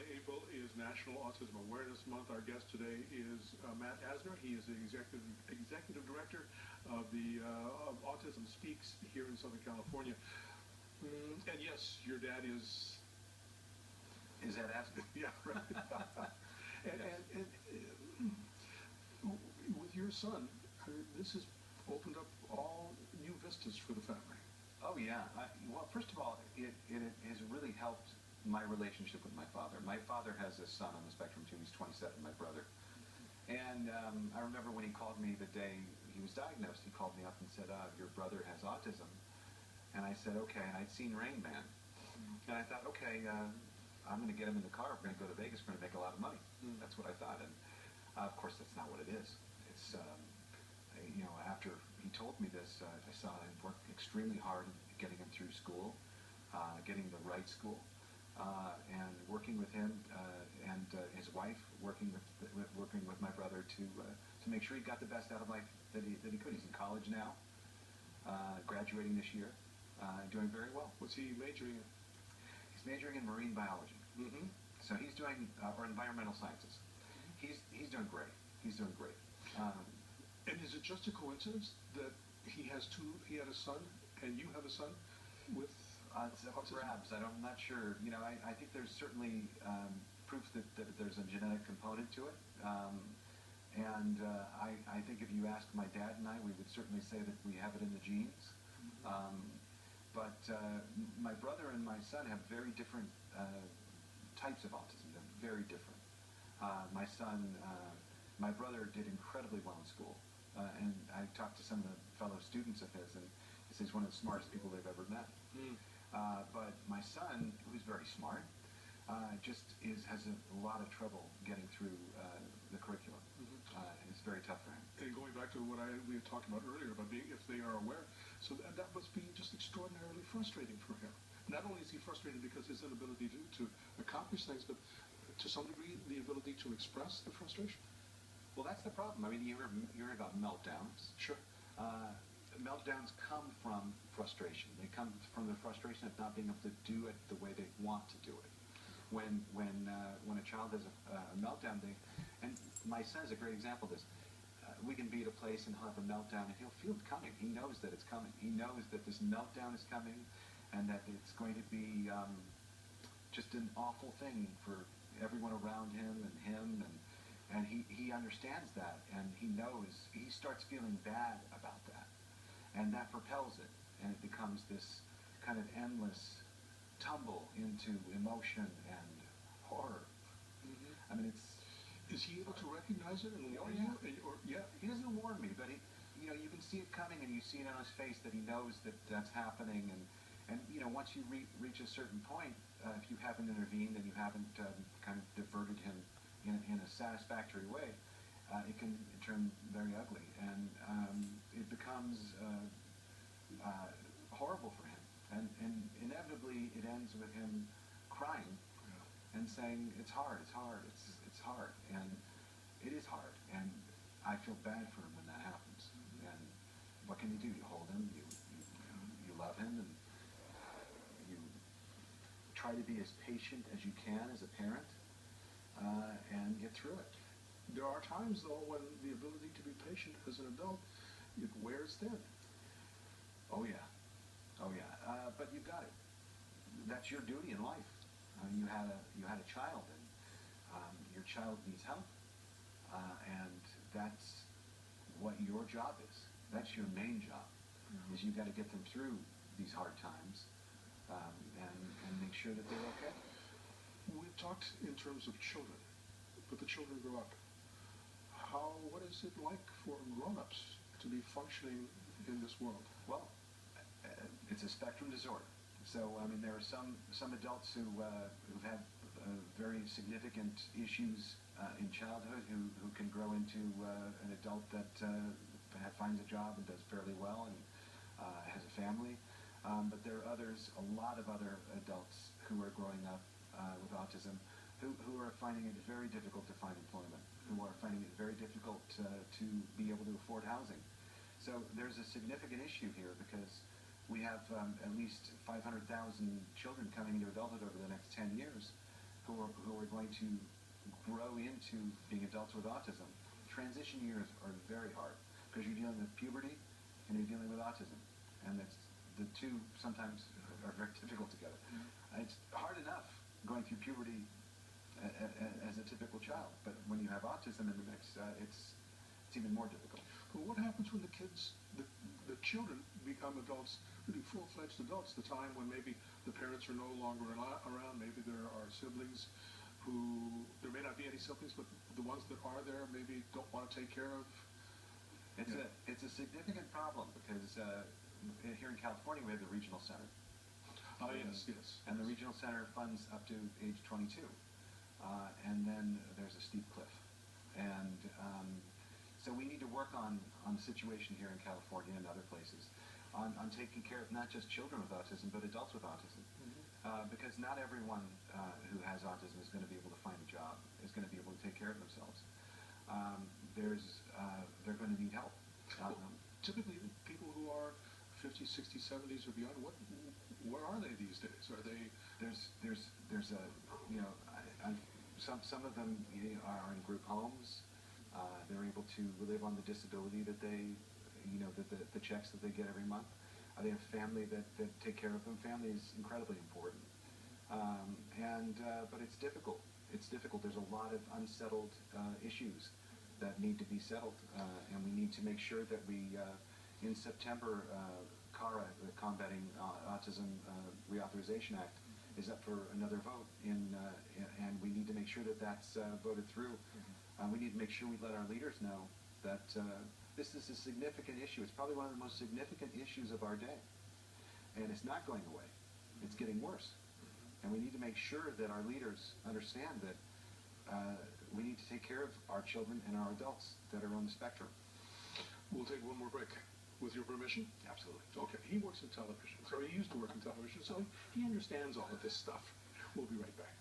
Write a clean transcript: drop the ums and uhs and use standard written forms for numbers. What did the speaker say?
April is National Autism Awareness Month. Our guest today is Matt Asner. He is the executive director of the of Autism Speaks here in Southern California. And yes, your dad is... Is that Asner? Yeah, right. and with your son, this has opened up all new vistas for the family. Oh, yeah. Well, first of all, it has really helped my relationship with my father. My father has a son on the spectrum too. He's 27, my brother. And I remember when he called me the day he was diagnosed, he called me up and said, your brother has autism. And I said, okay. And I'd seen Rain Man. And I thought, okay, I'm going to get him in the car. We're going to go to Vegas. We're going to make a lot of money. That's what I thought. And of course, that's not what it is. It's, you know, after he told me this, I saw him work extremely hard getting him through school, getting the right school, and working with him and his wife, working with my brother to make sure he got the best out of life that he could. He's in college now, graduating this year, doing very well. What's he majoring in? He's majoring in marine biology. So he's doing or environmental sciences. He's doing great. He's doing great. And is it just a coincidence that he had a son, and you have a son with perhaps. I'm not sure. You know, I think there's certainly proof that there's a genetic component to it. And I think if you ask my dad and I, we would certainly say that we have it in the genes. But my brother and my son have very different types of autism. They're very different. My brother did incredibly well in school. And I talked to some of the fellow students of his, and he says he's one of the smartest people they've ever met. But my son, who's very smart, just has a lot of trouble getting through the curriculum. It's very tough for him. And going back to what we had talked about earlier about being, if they are aware, so that must be just extraordinarily frustrating for him. Not only is he frustrated because his inability to accomplish things, but to some degree the ability to express the frustration. Well, that's the problem. I mean, you hear about meltdowns. Sure. Meltdowns come from frustration. They come from the frustration of not being able to do it the way they want to do it. When a child has a meltdown, and my son is a great example of this. We can be at a place and he'll have a meltdown, and he'll feel it coming. He knows that it's coming. He knows that this meltdown is coming, and that it's going to be just an awful thing for everyone around him, and he understands that, and he knows, he starts feeling bad about that. And that propels it, and it becomes this kind of endless tumble into emotion and horror. I mean, Is he able to recognize it and warn you? Yeah. He doesn't warn me, but you know, you can see it coming, and you see it on his face that he knows that that's happening, and you know, once you reach a certain point, if you haven't intervened and you haven't kind of diverted him in a satisfactory way, it can turn very ugly, and it becomes horrible for him, and inevitably it ends with him crying and saying, it's hard, it's hard, it's hard, and it is hard, and I feel bad for him when that happens. And what can you do? You hold him, you love him, and you try to be as patient as you can as a parent, and get through it. There are times, though, when the ability to be patient as an adult, it wears thin. Oh yeah, oh yeah. But you've got it. That's your duty in life. You had a child, and your child needs help, and that's what your job is. That's your main job. Is you've got to get them through these hard times, and make sure that they're okay. We've talked in terms of children, but the children grow up. What is it like for grown-ups to be functioning in this world? Well, it's a spectrum disorder. So, I mean, there are some adults who've had very significant issues in childhood who can grow into an adult that finds a job and does fairly well and has a family. But there are a lot of other adults who are growing up with autism who are finding it very difficult to find employment, who are finding it very difficult to be able to afford housing. So there's a significant issue here because we have at least 500,000 children coming into adulthood over the next 10 years who are we're going to grow into being adults with autism, transition years are very hard because you're dealing with puberty and you're dealing with autism, and that's the two sometimes are very difficult together. It's hard enough going through puberty as a typical child, but when you have autism in the mix, it's even more difficult. Well, what happens when the kids, the children become adults, really full-fledged adults, the time when maybe the parents are no longer around, maybe there are siblings who, there may not be any siblings, but the ones that are there maybe don't want to take care of? It's a significant problem because here in California we have the regional center. Yes. And the regional center funds up to age 22. And then there's a steep cliff. And so we need to work on the situation here in California and other places on taking care of not just children with autism, but adults with autism. Because not everyone who has autism is going to be able to find a job, is going to be able to take care of themselves. They're going to need help. Well, typically, people who are 50s, 60s, 70s or beyond, where are they these days? Are they? There's a, you know, some of them are in group homes. They're able to live on the disability that they, you know, the checks that they get every month. They have family that take care of them. Family is incredibly important. But it's difficult. It's difficult. There's a lot of unsettled issues that need to be settled, and we need to make sure that we, in September, CARA, the Combating Autism Reauthorization Act, is up for another vote, and we need to make sure that that's voted through. We need to make sure we let our leaders know that this is a significant issue. It's probably one of the most significant issues of our day, and it's not going away. It's getting worse, and we need to make sure that our leaders understand that we need to take care of our children and our adults that are on the spectrum. We'll take one more break. With your permission? Absolutely. Okay. He works in television, so he used to work in television, so he understands all of this stuff. We'll be right back.